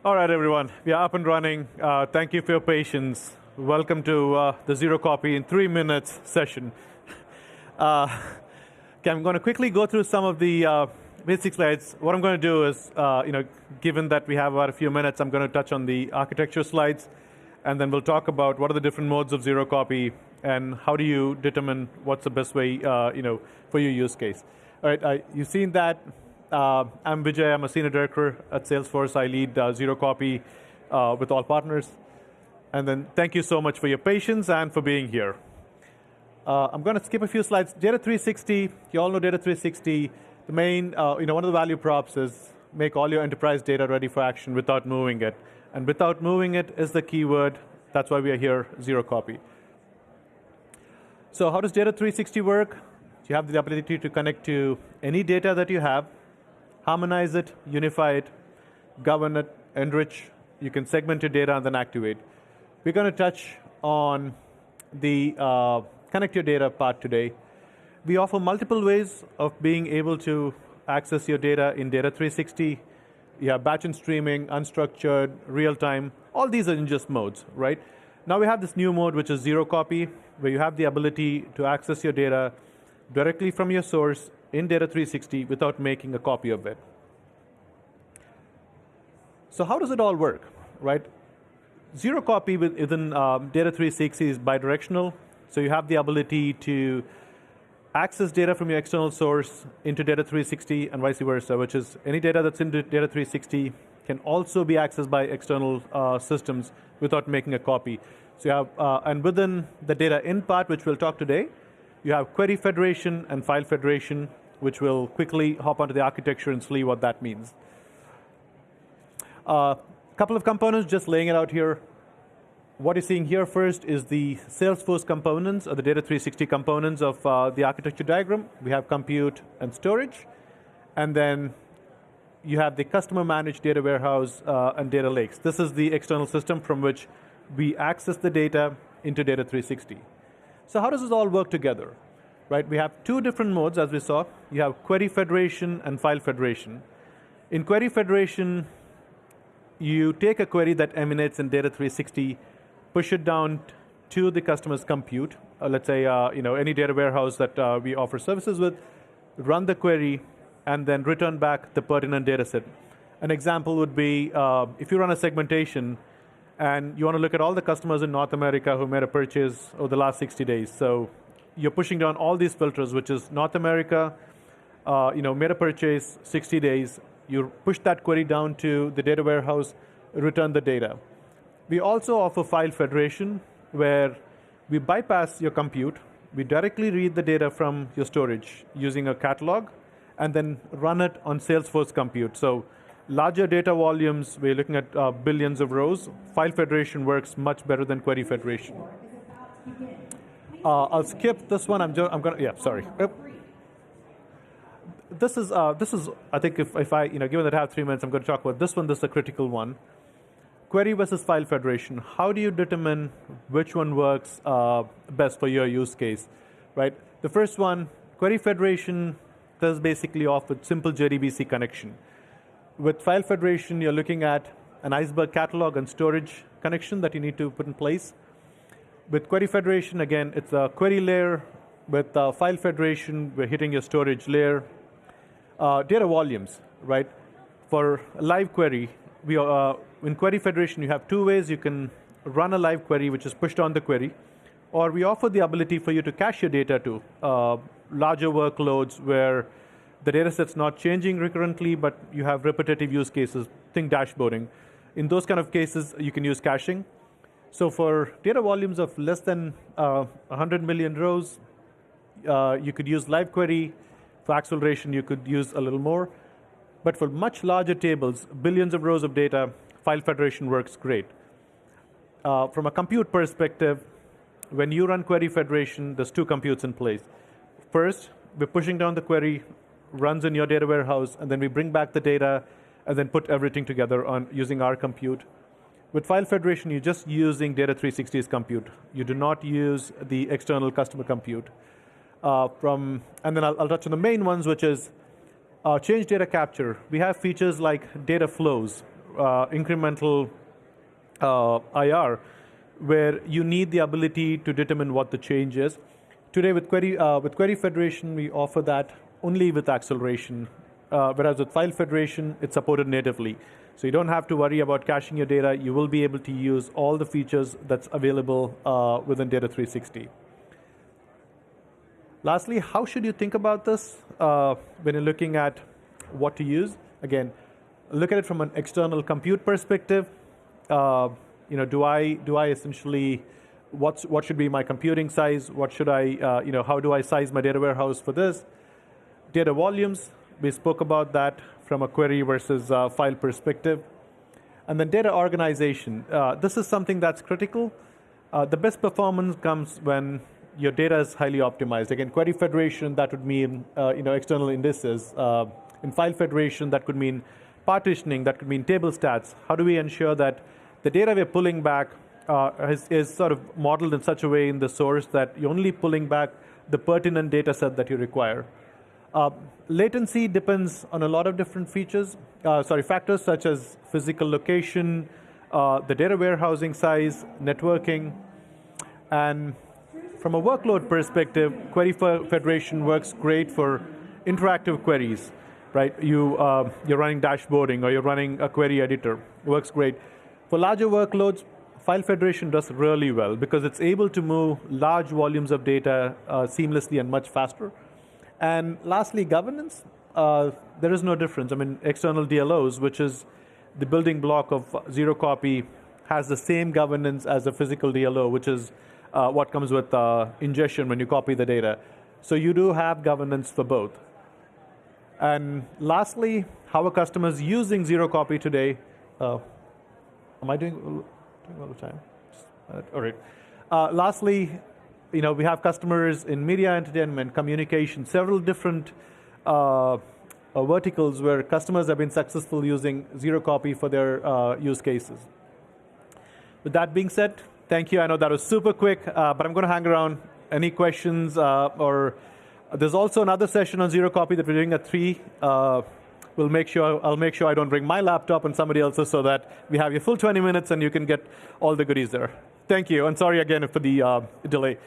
All right, everyone, we are up and running. Thank you for your patience. Welcome to the Zero Copy in 3 minutes session. Okay, I'm going to quickly go through some of the basic slides. What I'm going to do is, given that we have about a few minutes, I'm going to touch on the architecture slides, and then we'll talk about what are the different modes of Zero Copy and how do you determine what's the best way, for your use case. All right, you've seen that. I'm Vijay. I'm a senior director at Salesforce. I lead Zero Copy with all partners. And then thank you so much for your patience and for being here. I'm going to skip a few slides. Data 360, you all know Data 360. The main, one of the value props is make all your enterprise data ready for action without moving it. And without moving it is the keyword. That's why we are here, Zero Copy. So how does Data 360 work? You have the ability to connect to any data that you have, harmonize it, unify it, govern it, enrich. You can segment your data and then activate. We're going to touch on the connect your data part today. We offer multiple ways of being able to access your data in Data 360. You have batch and streaming, unstructured, real-time. All these are in just modes, right? Now we have this new mode, which is Zero Copy, where you have the ability to access your data directly from your source in Data 360 without making a copy of it. So how does it all work, right? Zero Copy within Data 360 is bidirectional. So you have the ability to access data from your external source into Data 360 and vice versa, which is any data that's in Data 360 can also be accessed by external systems without making a copy. So you have, and within the data in part, which we'll talk today, you have query federation and file federation, which will quickly hop onto the architecture and see what that means. A couple of components, just laying it out here. What you're seeing here first is the Salesforce components, or the Data 360 components of the architecture diagram. We have compute and storage. And then you have the customer-managed data warehouse and data lakes. This is the external system from which we access the data into Data 360. So how does this all work together? Right, we have two different modes, as we saw. You have query federation and file federation. In query federation, you take a query that emanates in Data 360, push it down to the customer's compute. Let's say, any data warehouse that we offer services with, run the query, and then return back the pertinent data set. An example would be if you run a segmentation and you want to look at all the customers in North America who made a purchase over the last 60 days. So you're pushing down all these filters, which is North America, made a purchase, 60 days. You push that query down to the data warehouse, return the data. We also offer file federation, where we bypass your compute. We directly read the data from your storage using a catalog, and then run it on Salesforce compute. So larger data volumes, we're looking at billions of rows. File federation works much better than query federation. I'll skip this one. I'm going to, yeah, sorry. This is, I think if I, given that I have 3 minutes, I'm going to talk about this one. This is a critical one. Query versus file federation. How do you determine which one works best for your use case, right? The first one, query federation, does basically offer simple JDBC connection. With file federation, you're looking at an Iceberg catalog and storage connection that you need to put in place. With query federation, again, it's a query layer. With file federation, we're hitting your storage layer. Data volumes, right? For a live query, in query federation, you have two ways. You can run a live query, which is pushed on the query, or we offer the ability for you to cache your data to larger workloads where the data set's not changing recurrently, but you have repetitive use cases, think dashboarding. In those kind of cases, you can use caching. So for data volumes of less than 100 million rows, you could use live query. For acceleration, you could use a little more. But for much larger tables, billions of rows of data, file federation works great. From a compute perspective, when you run query federation, there's two computes in place. First, we're pushing down the query, runs in your data warehouse, and then we bring back the data and then put everything together on using our compute. With file federation, you're just using Data 360's compute. You do not use the external customer compute. And then I'll touch on the main ones, which is change data capture. We have features like data flows, incremental IR, where you need the ability to determine what the change is. Today with Query Federation, we offer that only with acceleration, whereas with File Federation, it's supported natively. So you don't have to worry about caching your data. You will be able to use all the features that's available within Data 360. Lastly, how should you think about this when you're looking at what to use? Again, look at it from an external compute perspective. Do I essentially, what should be my computing size? What should I, how do I size my data warehouse for this? Data volumes, we spoke about that from a query versus file perspective. And then data organization. This is something that's critical. The best performance comes when your data is highly optimized. Again, Query Federation, that would mean external indices. In File Federation, that could mean partitioning, that could mean table stats. How do we ensure that the data we're pulling back is sort of modeled in such a way in the source that you're only pulling back the pertinent data set that you require? Latency depends on a lot of different factors such as physical location, the data warehousing size, networking, and from a workload perspective, Query Federation works great for interactive queries, right? You're running dashboarding or you're running a query editor. It works great. For larger workloads, File Federation does really well because it's able to move large volumes of data seamlessly and much faster. And lastly, governance, there is no difference. I mean, external DLOs, which is the building block of zero copy, has the same governance as a physical DLO, which is what comes with ingestion when you copy the data. So you do have governance for both. And lastly, how are customers using zero copy today? Am I doing all the time? All right. Lastly, we have customers in media, entertainment, communication, several different verticals where customers have been successful using zero copy for their use cases. With that being said, thank you. I know that was super quick, but I'm going to hang around. Any questions? Or there's also another session on zero copy that we're doing at 3. I'll make sure I don't bring my laptop and somebody else's so that we have your full 20 minutes and you can get all the goodies there. Thank you, and sorry again for the delay.